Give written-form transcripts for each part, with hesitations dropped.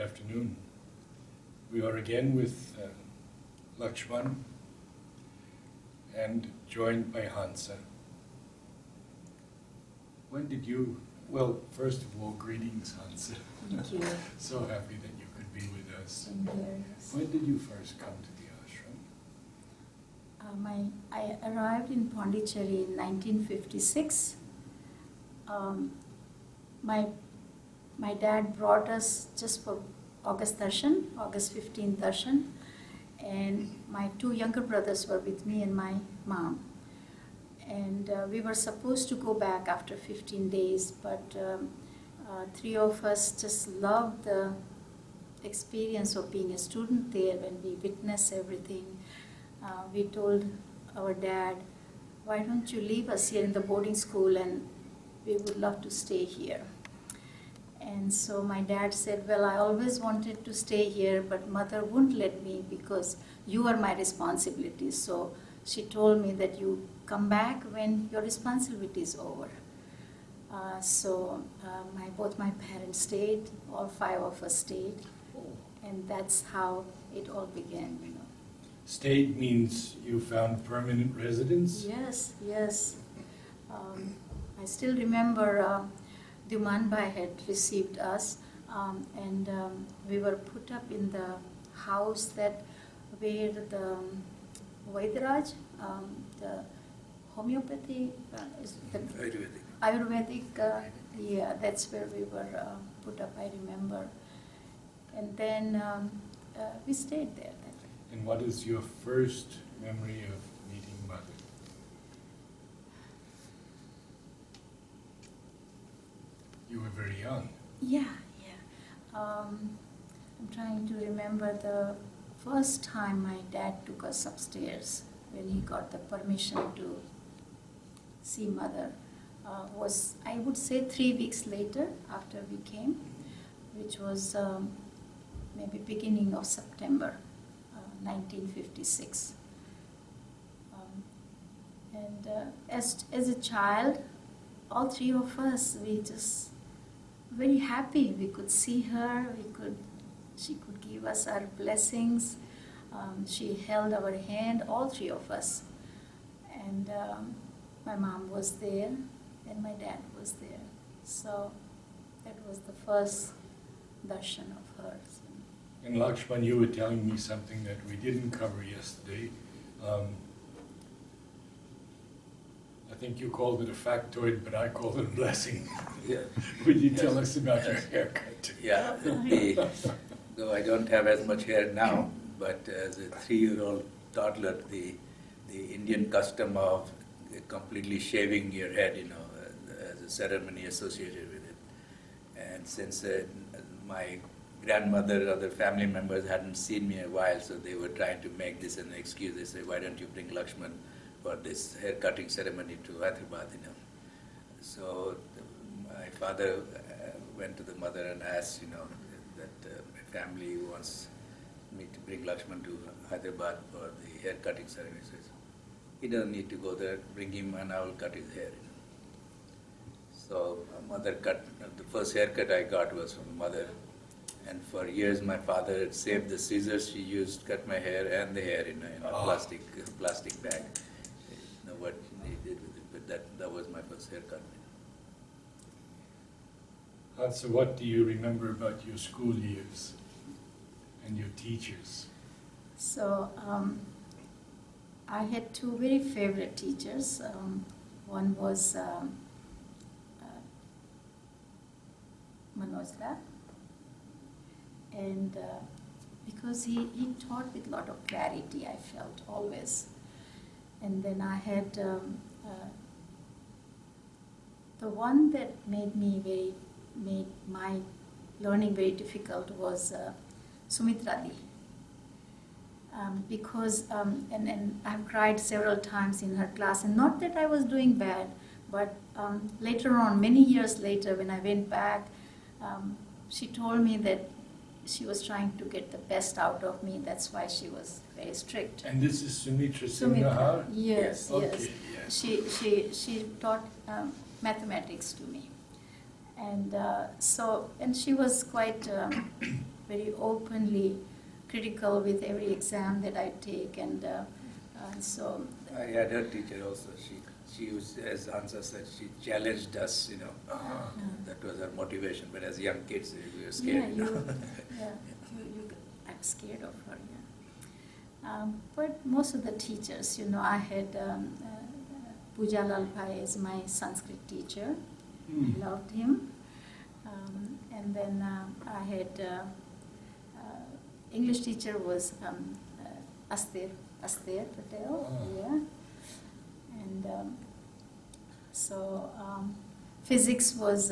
afternoon. We are again with Lakshman and joined by Hansa. When did you, well, first of all, greetings, Hansa. Thank you. So happy that you could be with us. Same here, yes. When did you first come to the ashram? I arrived in Pondicherry in 1956. My dad brought us just for August 15th Darshan, and my two younger brothers were with me and my mom. And we were supposed to go back after 15 days, but three of us just loved the experience of being a student there when we witnessed everything. We told our dad, why don't you leave us here in the boarding school, and we would love to stay here. And so my dad said, well, I always wanted to stay here, but mother wouldn't let me because you are my responsibility. So she told me that you come back when your responsibility is over. Both my parents stayed, all five of us stayed, and that's how it all began, you know. Stayed means you found permanent residence? Yes, yes. I still remember Dumanbai had received us, and we were put up in the house that where the Vaidraj, the homeopathy, is the Ayurvedic, yeah, that's where we were put up, I remember. And then we stayed there. And what is your first memory of meeting Mother? You were very young. Yeah. I'm trying to remember the first time my dad took us upstairs when he got the permission to see Mother. Was, I would say, 3 weeks later after we came, which was maybe beginning of September 1956. As a child, all three of us, we just very happy. We could see her. She could give us our blessings. She held our hand, all three of us, and my mom was there, and my dad was there. So that was the first darshan of hers. And Lakshman, you were telling me something that we didn't cover yesterday. I think you called it a factoid, but I called it a blessing. Yeah. Would you tell us about your haircut? Yeah, though I don't have as much hair now, but as a 3-year-old toddler, the Indian custom of completely shaving your head, as a ceremony associated with it. And since my grandmother or other family members hadn't seen me in a while, so they were trying to make this an excuse. They said, why don't you bring Lakshman for this hair cutting ceremony to Hyderabad, So my father went to the mother and asked, that my family wants me to bring Lakshman to Hyderabad for the hair cutting ceremony. He says, he doesn't need to go there, bring him and I will cut his hair. So mother cut, the first haircut I got was from mother. And for years my father had saved the scissors she used to cut my hair and the hair in a plastic bag. I don't know what he did with it, but that was my first haircut. So what do you remember about your school years and your teachers? So I had two very favorite teachers. One was Manojla, and because he taught with a lot of clarity, I felt always. And then I had the one that made my learning very difficult was Sumitra Di. Because and I've cried several times in her class, and not that I was doing bad, but later on, many years later, when I went back, she told me that she was trying to get the best out of me. That's why she was very strict. And this is Sumitra Singh? Yes, okay, yes. She taught mathematics to me, and she was quite very openly critical with every exam that I take, and so. I had her teacher also. She was, as Hansa said, she challenged us, you know. That was her motivation. But as young kids, we were scared. Yeah, you know. you I'm scared of her, yeah. But most of the teachers, I had Pooja Lal Bhai as my Sanskrit teacher. I loved him. And then I had English teacher was Aster Patel, yeah. And so physics was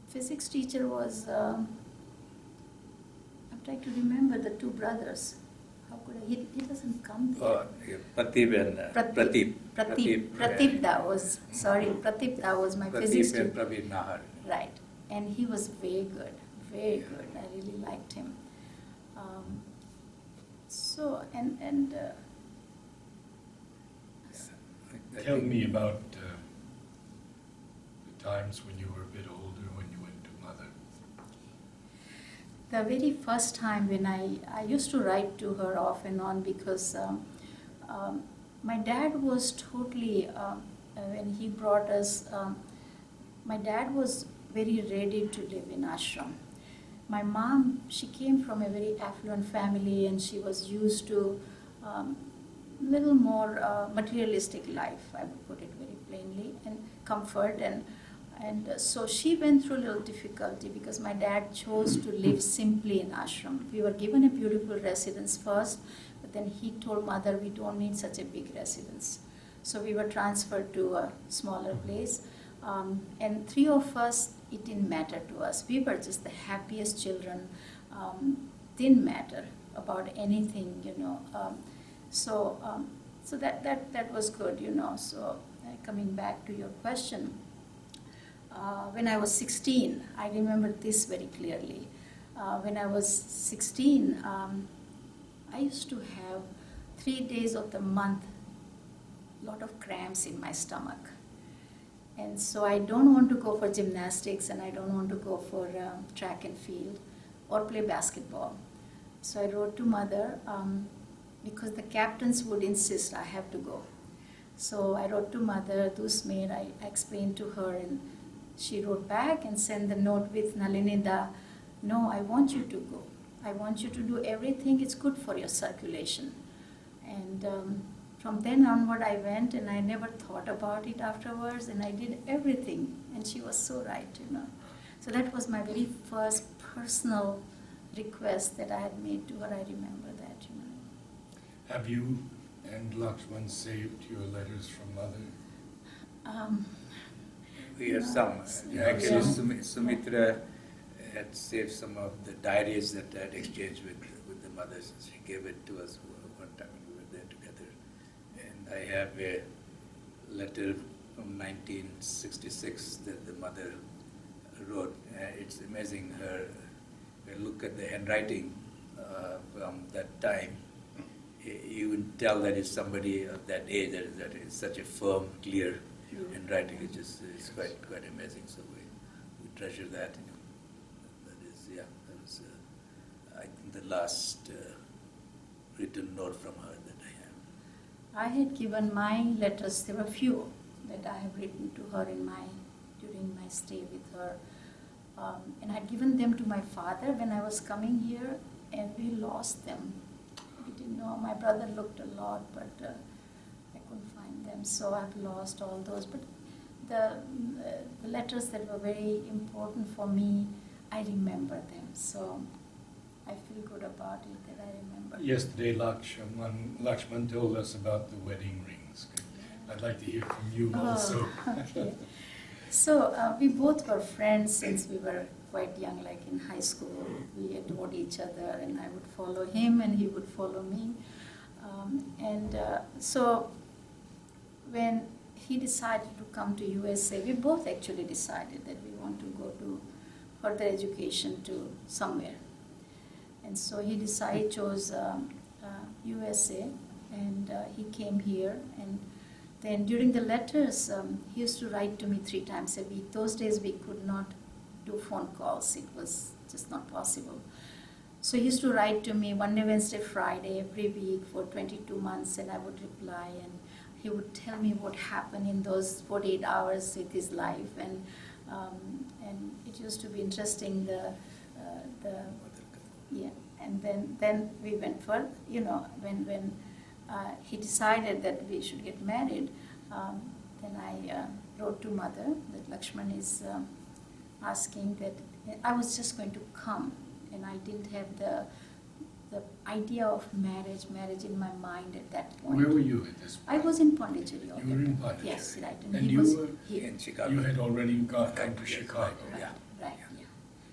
physics teacher was I'm trying to remember the two brothers. How could I? He doesn't come there. Oh, yeah, Pradeep and Pradeep. Pradeep that was my physics Pradeep and teacher. Praveen Nahar. Right, and he was very good, very good. I really liked him. So and Tell me about the times when you were a bit older, when you went to Mother. the very first time when I used to write to her off and on, because my dad was totally, when he brought us, my dad was very ready to live in ashram. My mom, she came from a very affluent family, and she was used to little more materialistic life, I would put it very plainly, and comfort, and so she went through a little difficulty because my dad chose to live simply in ashram. We were given a beautiful residence first, but then he told mother we don't need such a big residence. So we were transferred to a smaller place. And three of us, it didn't matter to us. We were just the happiest children. Didn't matter about anything, So that was good, So coming back to your question, when I was 16, I remember this very clearly. When I was 16, I used to have 3 days of the month, lot of cramps in my stomach. And so I don't want to go for gymnastics, and I don't want to go for track and field or play basketball. So I wrote to mother because the captains would insist I have to go. So I wrote to mother, Dusmaid, I explained to her, and she wrote back and sent the note with Nalinida, no, I want you to go. I want you to do everything, it's good for your circulation. And from then onward I went, and I never thought about it afterwards, and I did everything, and she was so right, So that was my very first personal request that I had made to her. I remember that, Have you and Lakshman saved your letters from Mother? We have some. Actually, Sumitra had saved some of the diaries that I had exchanged with the mothers. She gave it to us one time when we were there together. And I have a letter from 1966 that the mother wrote. It's amazing look at the handwriting from that time. You would tell that it's somebody of that age, that is such a firm, clear handwriting. It's quite amazing. So we treasure that. That was I think the last written note from her that I have. I had given my letters, there were few that I have written to her during my stay with her. And I had given them to my father when I was coming here, and we lost them. We didn't know. My brother looked a lot, but I couldn't find them, so I've lost all those. But the letters that were very important for me, I remember them. So I feel good about it that I remember. Yesterday, Lakshman told us about the wedding rings. I'd like to hear from you also. Okay. So we both were friends since we were quite young, like in high school. We adored each other, and I would follow him and he would follow me. So when he decided to come to USA, we both actually decided that we want to go to further education to somewhere. And so he chose USA, and he came here. And then during the letters, he used to write to me 3 times a week. Those days we could not do phone calls. It was just not possible. So he used to write to me Monday, Wednesday, Friday every week for 22 months, and I would reply, and he would tell me what happened in those 48 hours with his life, and it used to be interesting. And then we went for, when he decided that we should get married, then I wrote to mother that Lakshman is asking that I was just going to come, and I didn't have the idea of marriage in my mind at that point. Where were you at this I point? was in Pondicherry. You were in Pondicherry? Yes, right. And he was you were here. In Chicago. You had already gone Right, to yes. Chicago. Yeah. Right, yeah.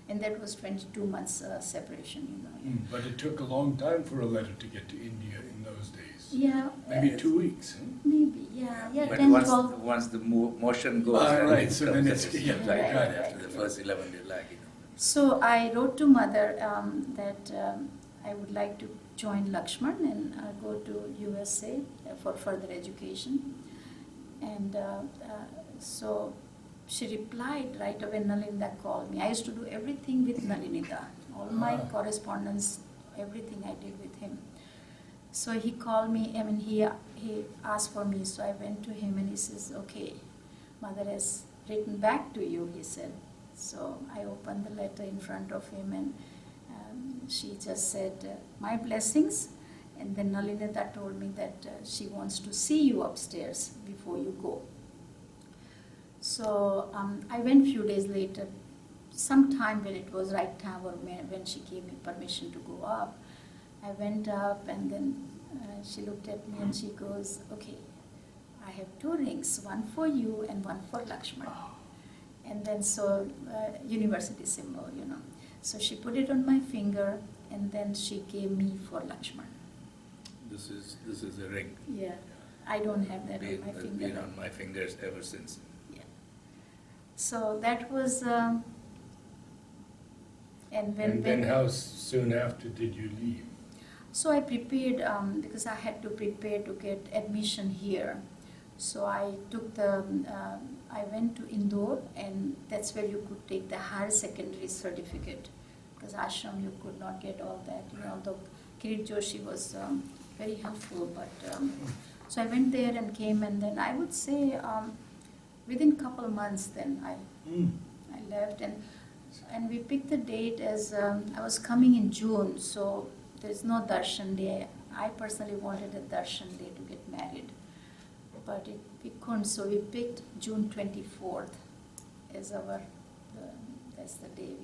And that was 22 months separation, Yeah. But it took a long time for a letter to get to India in those days. Yeah. Maybe 2 weeks, huh? Maybe, yeah, But 10, once, 12. once the motion goes, Ah, then right, it so comes then it's- as a yeah, like right, that right, after the first 11 days, So I wrote to mother that I would like to join Lakshman and go to USA for further education. And so she replied right away. Nalinda called me. I used to do everything with Nalinida. All my correspondence, everything I did with him. So he called me, he asked for me, so I went to him and he says, okay, mother has written back to you, he said. So I opened the letter in front of him, and she just said, my blessings. And then Nalinida told me that she wants to see you upstairs before you go. So I went few days later, sometime when it was right time or when she gave me permission to go up. I went up, and then she looked at me and she goes, okay, I have 2 rings, one for you and one for Lakshman. And then university symbol, So she put it on my finger, and then she gave me for Lakshman. This is a ring. Yeah, I don't have that Been, on my has finger. been on my fingers ever since. Yeah. So that was, and then how soon after did you leave? So I prepared, because I had to prepare to get admission here. So I took I went to Indore, and that's where you could take the higher secondary certificate. Because Ashram, you could not get all that. Although Kirit Joshi was very helpful, but so I went there and came, and then I would say within a couple of months, then I left, and we picked the date as I was coming in June, so there's no darshan day. I personally wanted a darshan day to get married, but we couldn't, so we picked June 24th as that's the day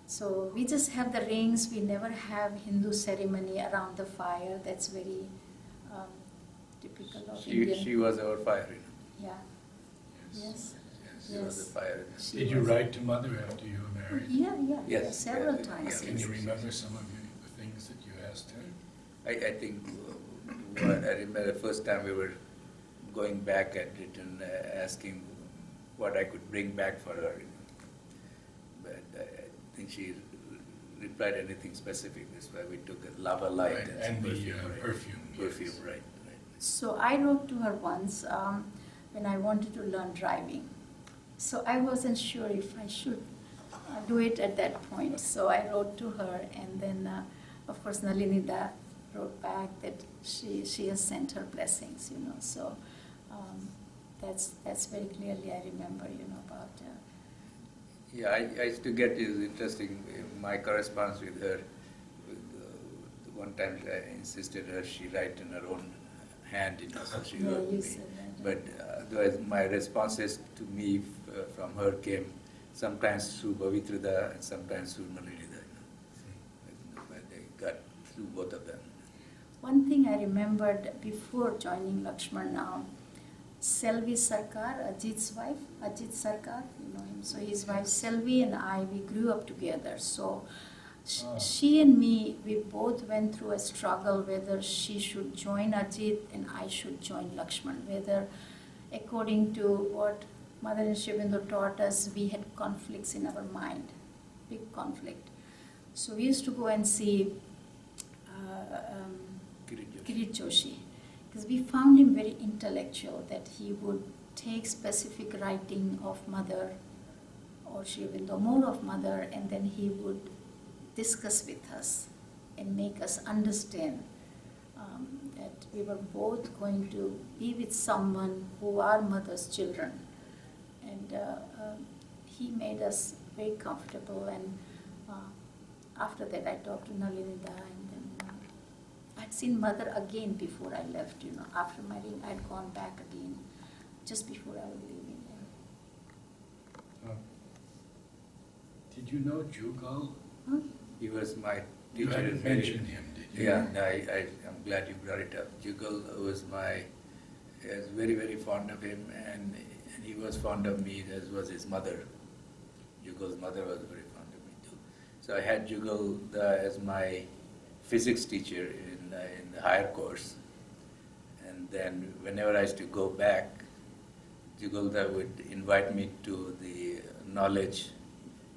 so we just have the rings. We never have Hindu ceremony around the fire. That's very typical of Indian. She was our fire. Yeah. Yes. She was the fire. Did you write to mother after you were married? Yeah, Yes, several yeah, times. yeah. Can you remember some of the things that you asked her? I think I remember the first time we were going back at it and asking what I could bring back for her. But I think she replied anything specific. That's why we took a lava light Right, and and the perfume. perfume. Yes. Right. So I wrote to her once when I wanted to learn driving. So I wasn't sure if I should do it at that point. So I wrote to her, and then of course Nalinida wrote back that she has sent her blessings, So that's very clearly I remember, about. Yeah, I used to get is interesting. My correspondence with her. One time I insisted her she write in her own hand, so she Yeah, wrote you me. said that. But otherwise, my responses to me from her came sometimes through Bhavitrada and sometimes through Nalinida. But I got through both of them. One thing I remembered before joining Lakshman now, Selvi Sarkar, Ajit's wife, Ajit Sarkar, you know him. So his wife Selvi and I, we grew up together. So she and me, we both went through a struggle whether she should join Ajit and I should join Lakshman. Whether, according to what Mother and Aurobindo taught us, we had conflicts in our mind, big conflict. So we used to go and see Kirit Joshi, because we found him very intellectual, that he would take specific writing of Mother or Sri Aurobindo, more of mother, and then he would discuss with us and make us understand that we were both going to be with someone who are mother's children. And he made us very comfortable, and after that I talked to Nalinida, and then I'd seen mother again before I left, after my ring I'd gone back again, just before I was leaving there. Did you know Jugal? Huh? He was my You teacher. hadn't mentioned him, did you? Yeah, no, I'm glad you brought it up. Jugal was I was very, very fond of him, and he was fond of me, as was his mother. Jugal's mother was very fond of me too. So I had Jugal as my physics teacher in the higher course. And then whenever I used to go back, Jugal would invite me to the knowledge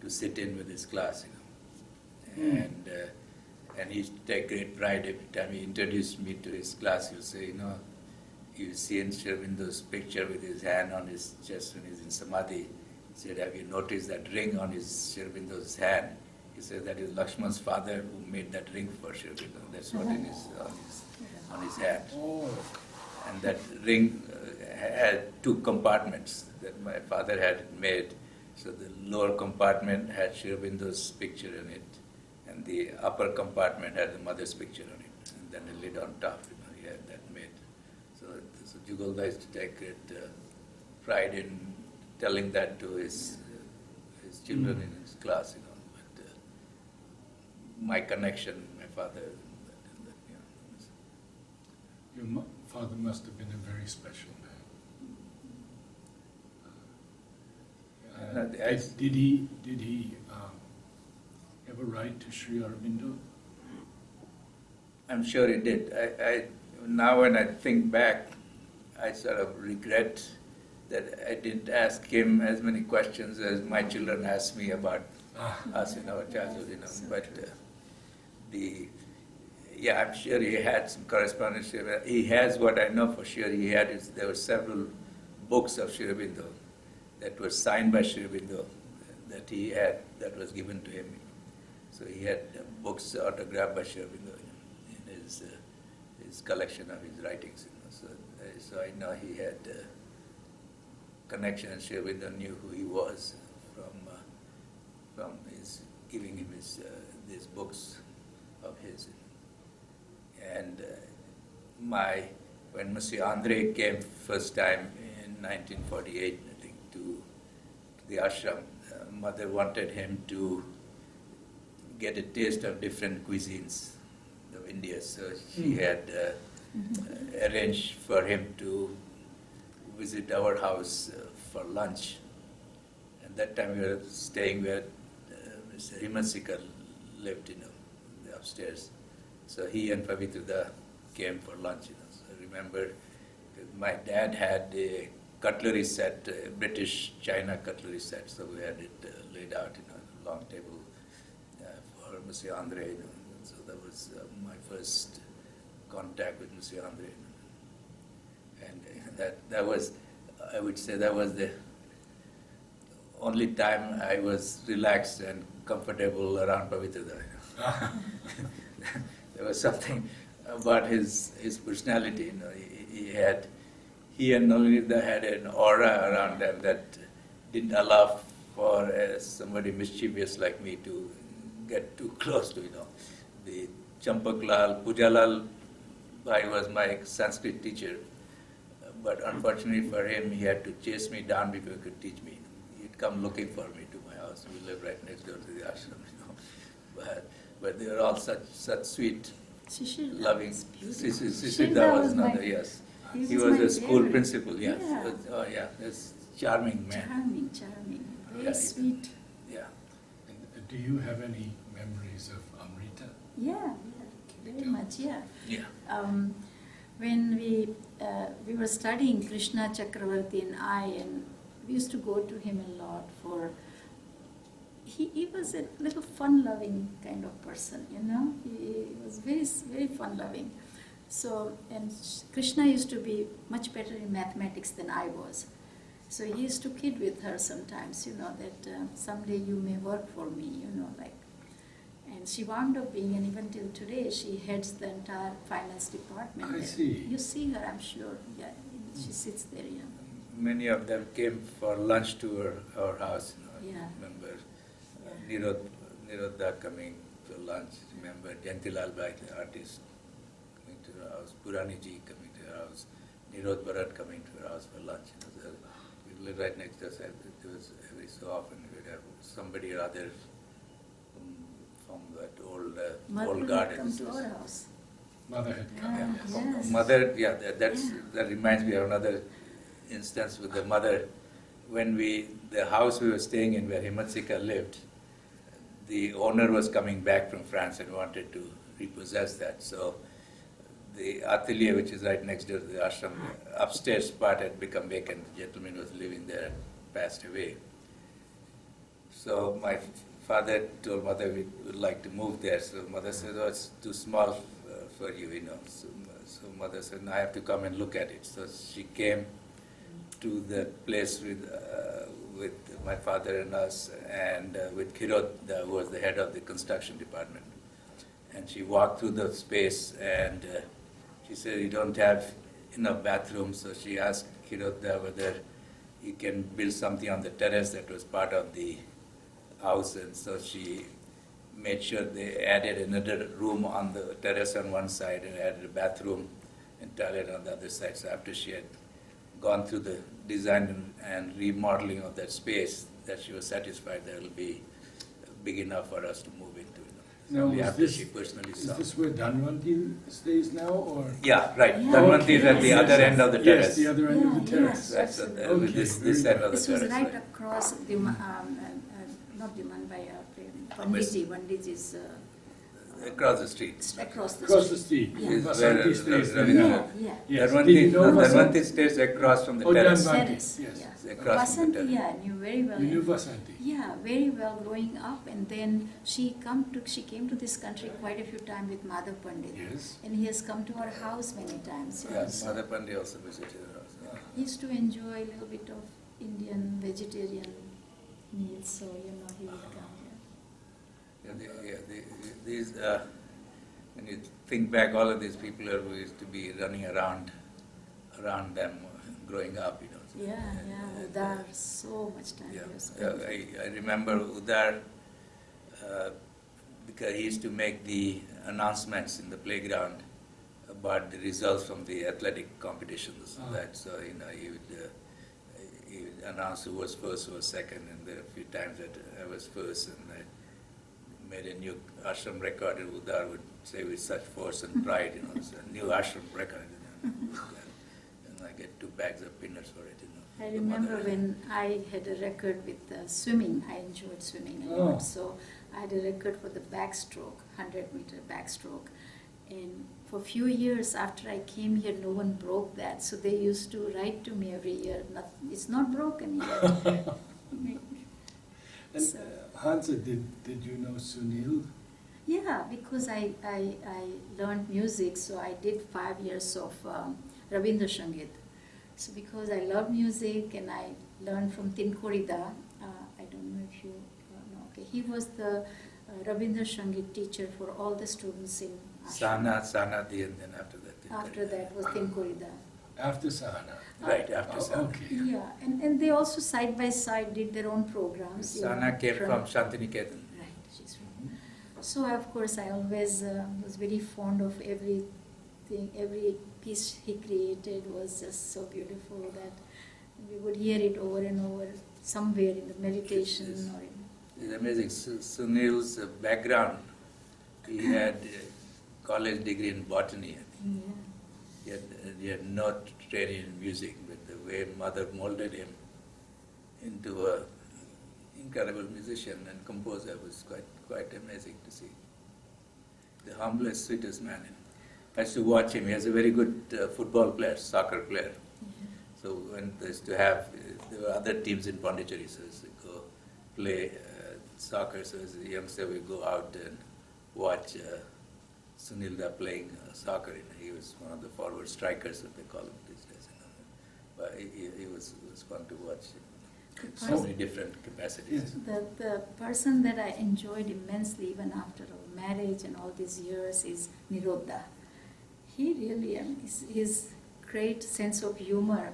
to sit in with his class, And he used to take great pride every time he introduced me to his class. He would say, you see in Sri Aurobindo's picture with his hand on his chest when he's in Samadhi. He said, have you noticed that ring on his Sri Aurobindo's hand? He said that is Lakshman's father who made that ring for Sri Aurobindo. That's what on his hand. Oh, And that ring had two compartments that my father had made. So the lower compartment had Sri Aurobindo's picture in it, and the upper compartment had the mother's picture on it, and then the lid on top, he had that made. So Jugal used to take great pride in telling that to his children in his class, But my connection, my father, your father must have been a very special man. Did he ever write to Sri Aurobindo? I'm sure he did. I now when I think back, I sort of regret that I didn't ask him as many questions as my children asked me about us in our childhood, But I'm sure he had some correspondence. He has, what I know for sure he had is there were several books of Sri Aurobindo that were signed by Sri Aurobindo that he had, that was given to him. So he had books autographed by Sri Aurobindo in his collection of his writings. So I know he had connection, and Sri Aurobindo knew who he was from his giving him these books of his. And when Monsieur Andre came first time in 1948, I think, to the ashram, mother wanted him to get a taste of different cuisines of India. So she had arranged for him to visit our house for lunch. At that time we were staying where Mr. Hansa Seghal lived, upstairs. So he and Savitri came for lunch. So I remember my dad had a cutlery set, a British China cutlery set. So we had it laid out, a long table for Monsieur Andre. So that was my first contact with Monsieur Andre. And that was, I would say, that was the only time I was relaxed and comfortable around Pavitra. There was something about his personality. He and Nalinida had an aura around them that didn't allow for somebody mischievous like me to get too close to, The Champaklal, Pujalal Bhai was my Sanskrit teacher, but unfortunately for him, he had to chase me down before he could teach me. He'd come looking for me to my house. We lived right next door to the ashram, But they were all such sweet, loving. Shishida was another, yes. He was a school favorite. principal, yes. Yeah. Oh yeah, this charming man. Charming. Very Yeah, sweet. Yeah. And do you have any memories of Amrita? Yeah, very much, yeah. Yeah. When we were studying Krishna Chakravarti and we used to go to him a lot for. He was a little fun-loving kind of person, He was very, very fun-loving. So, and Krishna used to be much better in mathematics than I was. So he used to kid with her sometimes, that someday you may work for me, like. And she wound up being, and even till today, she heads the entire finance department. I there. see. You see her, I'm sure. Yeah, she sits there, yeah. Many of them came for lunch to our house. Yeah. I remember Yeah. Nirodha coming to lunch. Remember Jayantilal Bhai, the artist, coming to our house. Purani ji coming to our house. Nirod Bharat coming to our house for lunch. We lived right next to us. It was every so often we'd have somebody or other from that old Mother old would garden. come to our house. Mother had come. Yeah. Yes. Mother, that Yeah. reminds me of another instance with the mother. When the house we were staying in where Hansa Seghal lived, the owner was coming back from France and wanted to repossess that. So the atelier, which is right next door to the ashram, upstairs part had become vacant. The gentleman was living there and passed away. So my father told mother we would like to move there. So mother said, "Oh, it's too small for you, So mother said, "No, I have to come and look at it." So she came to the place with my father and us, and with Kirod, who was the head of the construction department. And she walked through the space, and she said, "You don't have enough bathrooms." So she asked Kirod whether he can build something on the terrace that was part of the house, and so she made sure they added another room on the terrace on one side and added a bathroom and toilet on the other side. So after she had gone through the design and remodeling of that space, that she was satisfied that it will be big enough for us to move into. Now, Only is after this- she personally Is saw. this where Dhanvanti stays now, or? Yeah, right. Yeah. Dhanvanti is at Okay. the other end of the terrace. Yes, the other end of the Yeah, terrace. yeah. That's Absolutely. this Okay, end very of the This was terrace. right across the, not Dimanbaya, Panditji. Panditji's Across the street. across the Across the street. street. Yeah. Is Vasanti where stays there Ravindra- now. Yeah. Yes. Dhanvanti, Did you know Vasanti? Dhanvanti stays across from the Oh, terrace. Dhanvanti. Terrace, Yes. yeah. Across from the Vasanti, terrace. yeah, knew very well. You knew Vasanti? Yeah, very well growing up, and then she came to this country quite a few times with Madhav Pandit. Yes. And he has come to our house many times. Yeah, So Mother Pandey also visited us. Yeah. he used to enjoy a little bit of Indian vegetarian meals, so he would come here. These, when you think back, all of these people who used to be running around them growing up, So, Yeah, Udar, so much time Yeah, he has spent. I remember Udar because he used to make the announcements in the playground about the results from the athletic competitions. Ah. So he would announce who was first, who was second, and there were a few times that I was first, and I made a new ashram record, and Udar would say with such force and pride, it's a new ashram record. And I get 2 bags of peanuts for it. I The remember mother- when I had a record with swimming. I enjoyed swimming a Oh. lot. So I had a record for the backstroke, 100-meter backstroke. And for a few years after I came here, no one broke that. So they used to write to me every year, "It's not broken yet." And So- Hansa, did you know Sunil? Yeah, because I learned music, so I did 5 years of Aurobindo Sangeet. So because I love music and I learned from Tinkorida, I don't know if you know, okay, he was the Aurobindo Sangeet teacher for all the students in Ashram. Sanadi, and then after that. After that was Tinkorida. After Sahana? Right, after Oh, Sana. okay. Yeah, and they also side by side did their own programs. Sana came from Shantiniketan. Right, she's from. So of course I always was very fond of everything. Every piece he created was just so beautiful that we would hear it over and over somewhere in the meditation Yes. or in. It's amazing. Sunil's background, he had a college degree in botany. Yeah. He had no training in music, but the way mother molded him into an incredible musician and composer was quite amazing to see. The humblest, sweetest man. I used to watch him. He was a very good football player, soccer player. So when they used to have, there were other teams in Pondicherry, so I used to go play soccer. So as a youngster, we go out and watch Sunilda playing soccer. He was one of the forward strikers, what they call him these days. It was fun to watch. The So many different capacities. The person that I enjoyed immensely even after our marriage and all these years is Nirodha. He really, his great sense of humor,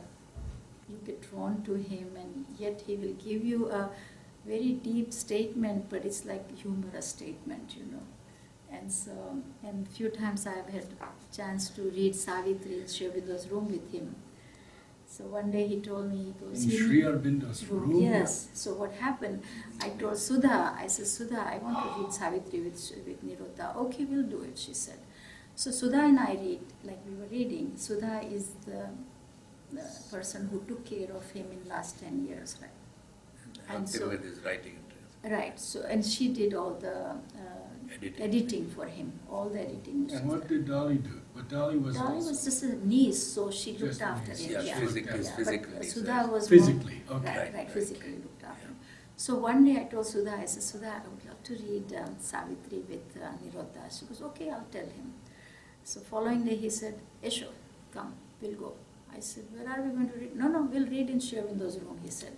you get drawn to him, and yet he will give you a very deep statement, but it's like humorous statement, you know. And so, and few times I've had chance to read Savitri in Aurobindo room with him. So one day he told me, he goes, In Sri Aurobindo's room? Yes. So what happened? I told Sudha, I said, Sudha, I want to read Savitri with Nirodha. Okay, we'll do it, she said. So Sudha and I read, like we were reading. Sudha is the person who took care of him in last 10 years, right? And Helped him so, with his writing interest. right. So, and she did all the editing for him, all the editing. And what did Dolly do? But Dolly was Dolly also was just a niece, so she looked just a after niece. him. Yeah, Yeah, physically, yeah. physically. But so Sudha was physically, more, okay. right, Right. physically looked after Yeah. him. So one day I told Sudha, I said, Sudha, I would love to read Savitri with Nirodha. She goes, okay, I'll tell him. So following day he said, Esho, come, we'll go. I said, where are we going to read? No, we'll read in Aurobindo room, he said.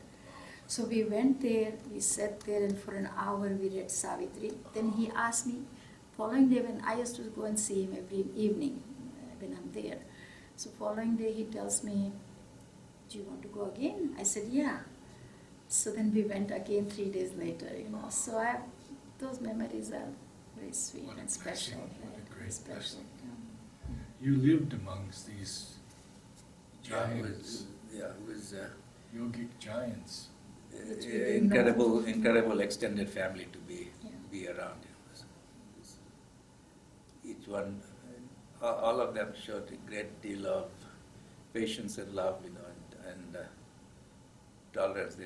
So we went there, we sat there, and for an hour we read Savitri. Then he asked me, following day when I used to go and see him every evening when I'm there. So following day he tells me, do you want to go again? I said, yeah. So then we went again 3 days later, you know. So those memories are very sweet What a and special. blessing, what a right? great Special. blessing. Yeah. You lived amongst these Yeah, it giants, was yogic giants. Which we didn't know. incredible extended family to be around. Each one, all of them showed a great deal of patience and love, you know, and tolerance.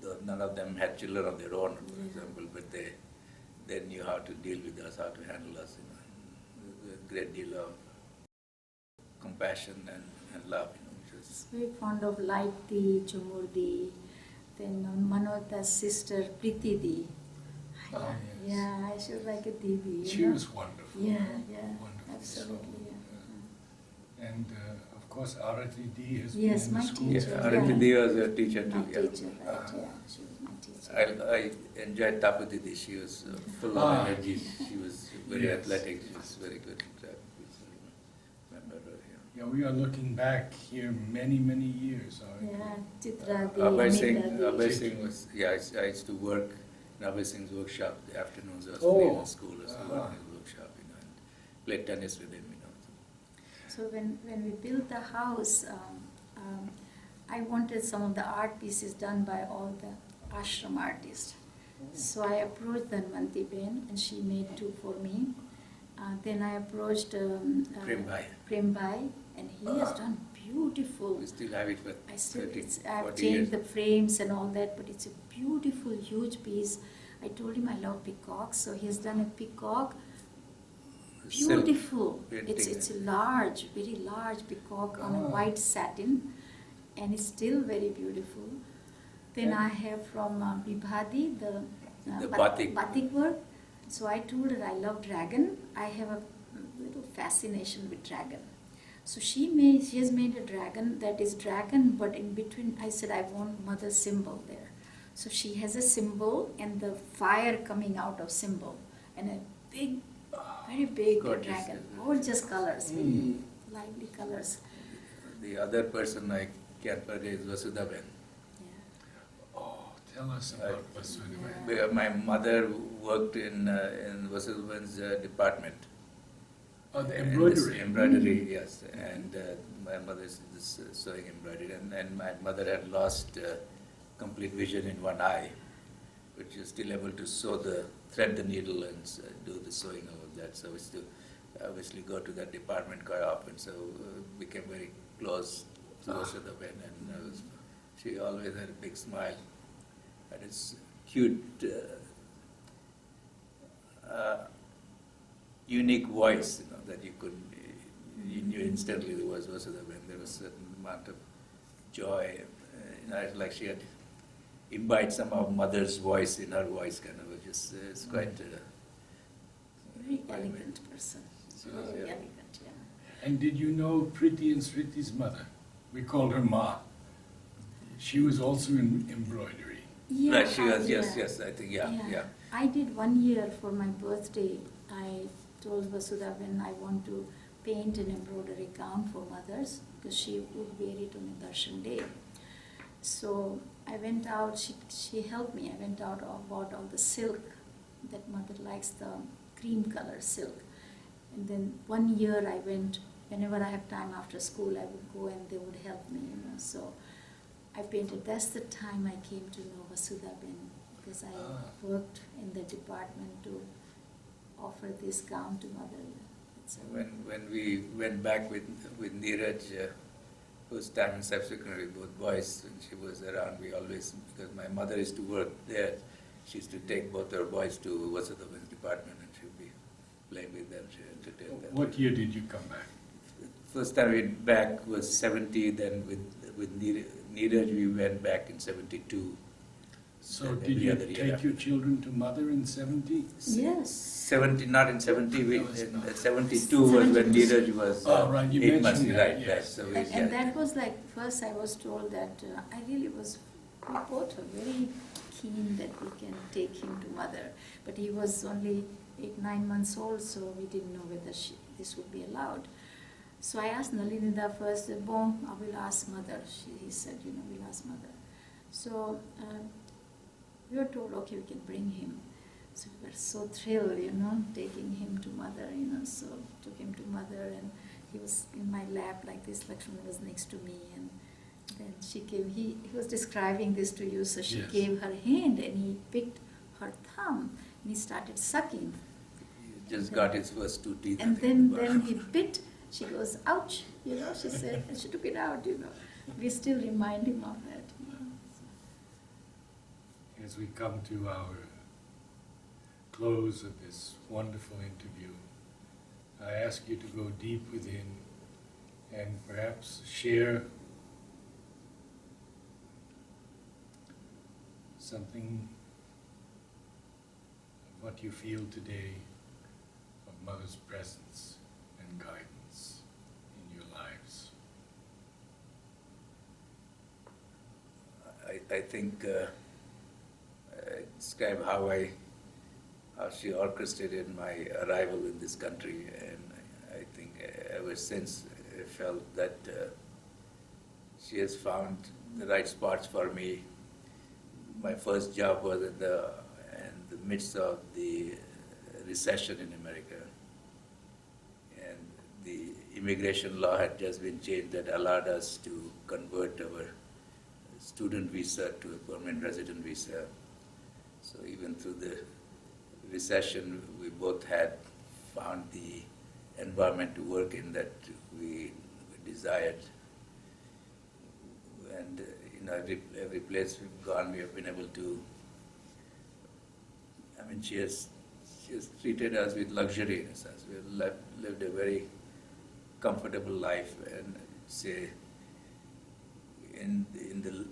Though none of them had children of their own, for example, but they knew how to deal with us, how to handle us, you know. A great deal of compassion and love, you know, which was Very fond of Laiti, Chumurdi, then Manota's sister Priti Di. Oh, yes. Yeah, she was like a Devi. She was wonderful. Yeah, Wonderful absolutely. soul. Yeah. And of course, Arati D has Yes, been in my the school. teacher. Arati was a teacher My too. Yeah. teacher, right? Yeah, she was my teacher. I enjoyed Tapu Didi. She was full Ah. of energy. She was very Yes. athletic. She was very good. Remember her, Yeah, we are looking back here many, many years. Arati. Yeah, Chitra Di, Abhay Singh, Amita Di. Abhay Singh was, I used to work in Abhay Singh's workshop. The afternoons I was Oh. free in school. I used to work Ah. in his workshop, you know, and play tennis with him, you know. So when we built the house, I wanted some of the art pieces done by all the ashram artists. So I approached Dhanvanti Ben and she made 2 for me. Then I approached Prem Bhai. Prem Bhai, and he has done beautiful. We still have it for I've 40 changed years. the frames and all that, but it's a beautiful, huge piece. I told him I love peacocks, so he has done a peacock. Silk Beautiful. painting. It's a large, very large peacock on a Ah. white satin, and it's still very beautiful. Then I have from Vibhadi the The batik. batik work. So I told her I love dragon. I have a little fascination with dragon. So she has made a dragon that is dragon, but in between I said I want mother symbol there. So she has a symbol and the fire coming out of symbol and a big, very big Gorgeous. dragon. Gorgeous colors, very lively colors. The other person I can't forget is Vasudha Ben. Yeah. Oh, tell us about Vasudha. Yeah. My mother worked in Vasudha Ben's department. Oh, the And embroidery. this embroidery, yes. And my mother is this sewing embroidery. And my mother had lost complete vision in one eye, but she was still able to thread the needle and do the sewing of that. So we used to obviously go to that department quite often. So became very close to Vasudha Ben. And she always had a big smile. And it's cute, unique voice, you know, that you knew instantly the voice was Vasudha Ben. There was a certain amount of joy, you know, it's like she had imbibed some of mother's voice in her voice, kind of. It's quite. Very quite elegant person. Very yeah. elegant, yeah. And did you know Priti and Sriti's mother? We called her Ma. She was also in embroidery. Yeah, Right, she was, yeah. yes, I think, yeah. I did 1 year for my birthday. I told Vasudha when I want to paint an embroidery gown for mothers because she would wear it on a Darshan day. So I went out, she helped me. I went out and bought all the silk that mother likes, the cream color silk. And then 1 year I went, whenever I have time after school, I would go and they would help me, So I painted. That's the time I came to know Vasudha Ben because I worked in the department to offer this gown to mother. When we went back with Neeraj, first time in subsequently, both boys, when she was around, we always, because my mother used to work there, she used to take both her boys to Vasudha Ben's department and she'd be playing with them, she entertained them. What year did you come back? First time we went back was 70, then with Neeraj we went back in 72. So And did every you other year take after. your children to mother in 70? Yes. 70, not in 70, No, it's in not. 72 was when 72. Neeraj was Oh, right, you 8 months, mentioned that, right, yes. So we, And that was like, first I was told that I really was, we both were very keen that we can take him to mother. But he was only 8-9 months old, so we didn't know whether this would be allowed. So I asked Nalinida first, bon, I will ask mother. He said, we'll ask mother. So we were told, okay, we can bring him. So we were so thrilled, taking him to mother, so took him to mother and he was in my lap like this, Lakshman was next to me and then she gave, he was describing this to you, so she Yes. gave her hand and he picked her thumb and he started sucking. he just got his first 2 teeth. I And think, then he bit, she goes, ouch, she said, and she took it out, We still remind him of that. As we come to our close of this wonderful interview, I ask you to go deep within and perhaps share something of what you feel today of Mother's presence and guidance in your lives. I think I describe how she orchestrated my arrival in this country, and I think ever since I felt that she has found the right spots for me. My first job was in the midst of the recession in America, and the immigration law had just been changed that allowed us to convert our student visa to a permanent resident visa. So even through the recession, we both had found the environment to work in that we desired. And every place we've gone, we have been able to. She has treated us with luxury in a sense. We have lived a very comfortable life, and say in the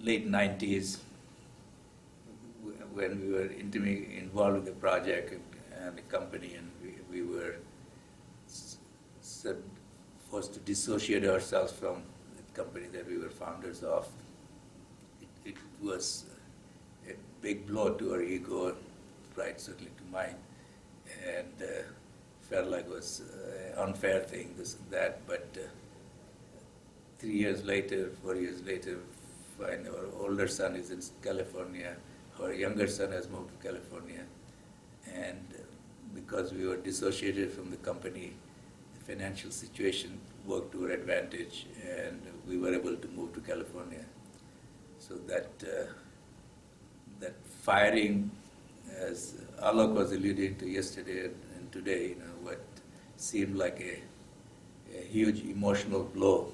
late 90s, when we were intimately involved with the project and the company, and we were forced to dissociate ourselves from the company that we were founders of. It was a big blow to our ego, right, certainly to mine, and felt like it was an unfair thing, this and that, but 3 years later, 4 years later, when our older son is in California, our younger son has moved to California, and because we were dissociated from the company, the financial situation worked to our advantage, and we were able to move to California. So that firing, as Alok was alluding to yesterday and today, what seemed like a huge emotional blow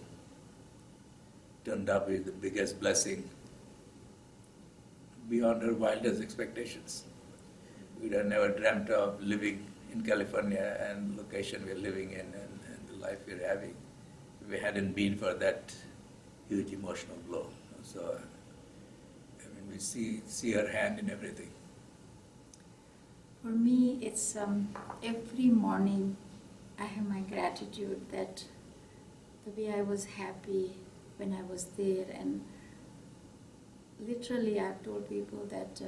turned out to be the biggest blessing beyond our wildest expectations. We'd have never dreamt of living in California and location we're living in and the life we're having if it hadn't been for that huge emotional blow. So, we see her hand in everything. For me, it's every morning I have my gratitude that the way I was happy when I was there. And literally I've told people that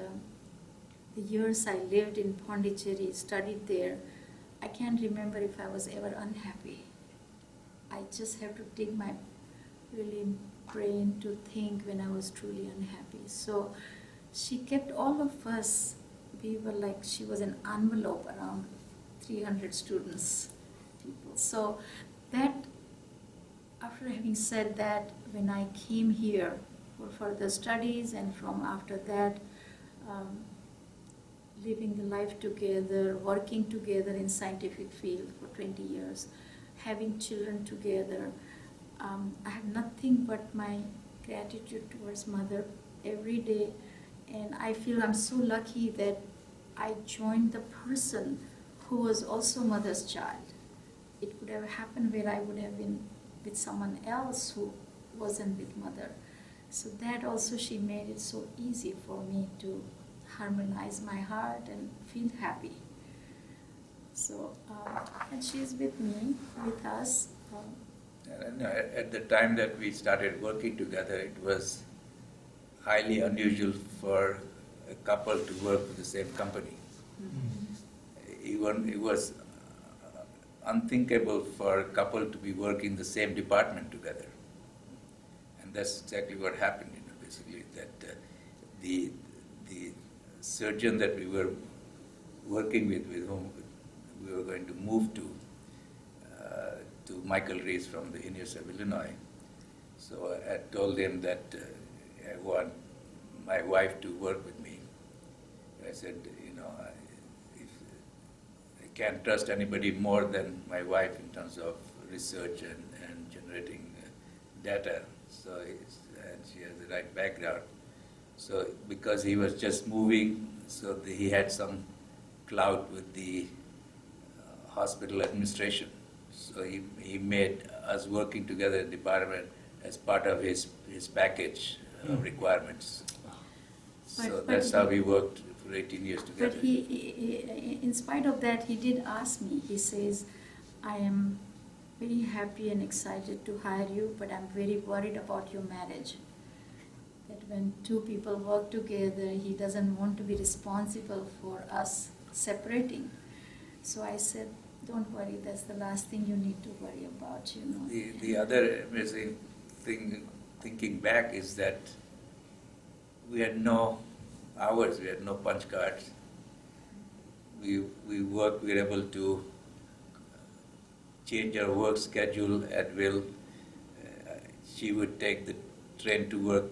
the years I lived in Pondicherry, studied there, I can't remember if I was ever unhappy. I just have to dig my really brain to think when I was truly unhappy. So she kept all of us, we were like, she was an envelope around 300 students, people. So that, after having said that, when I came here for further studies, and from after that, living the life together, working together in scientific field for 20 years, having children together, I have nothing but my gratitude towards Mother every day. And I feel I'm so lucky that I joined the person who was also Mother's child. It could have happened where I would have been with someone else who wasn't with Mother. So that also, she made it so easy for me to harmonize my heart and feel happy. So, and she's with me, with us. And at the time that we started working together, it was highly unusual for a couple to work for the same company. Even it was unthinkable for a couple to be working in the same department together. And that's exactly what happened, basically, that the surgeon that we were working with whom we were going to move to Michael Reese from the University of Illinois. So I told him that I want my wife to work with me. I said, I can't trust anybody more than my wife in terms of research and generating data. So and she has the right background. So because he was just moving, so he had some clout with the hospital administration. So he made us working together in the department as part of his package requirements. So that's how we worked for 18 years together. But he, in spite of that, he did ask me. He says, I am very happy and excited to hire you, but I'm very worried about your marriage. That when two people work together, he doesn't want to be responsible for us separating. So I said, don't worry, that's the last thing you need to worry about, The other amazing thing, thinking back, is that we had no hours, we had no punch cards. We worked, we were able to change our work schedule at will. She would take the train to work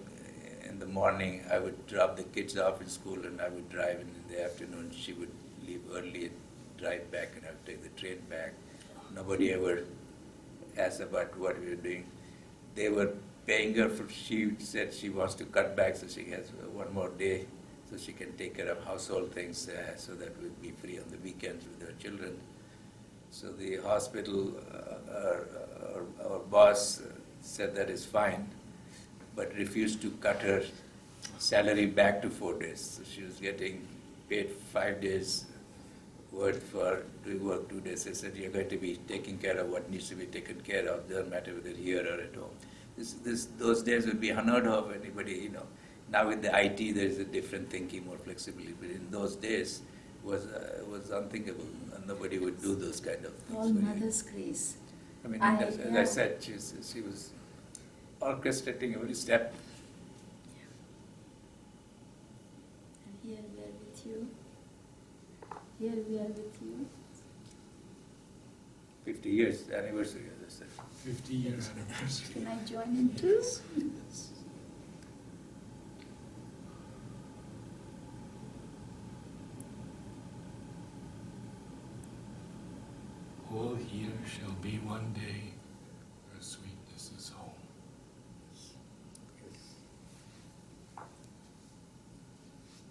in the morning, I would drop the kids off in school, and I would drive, and in the afternoon she would leave early and drive back, and I would take the train back. Nobody ever asked about what we were doing. They were paying her for, she said she wants to cut back so she has one more day so she can take care of household things so that we'll be free on the weekends with her children. So the hospital, our boss said that is fine, but refused to cut her salary back to 4 days. So she was getting paid 5 days word for doing work 2 days. I said, you're going to be taking care of what needs to be taken care of. Doesn't matter whether here or at home. Those days would be unheard of anybody, Now with the IT, there's a different thinking, more flexibility. But in those days, was unthinkable. Nobody would do those kind of things. All Mother's grace. I mean, as I said, she was orchestrating every step. And here we are with you. Here we are with you. 50 years anniversary, as I said. 50 years anniversary. Can I join in too? All here shall be one day, where sweetness is home.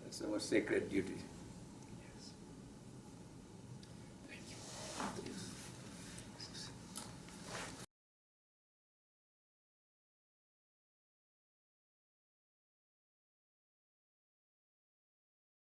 That's our sacred duty.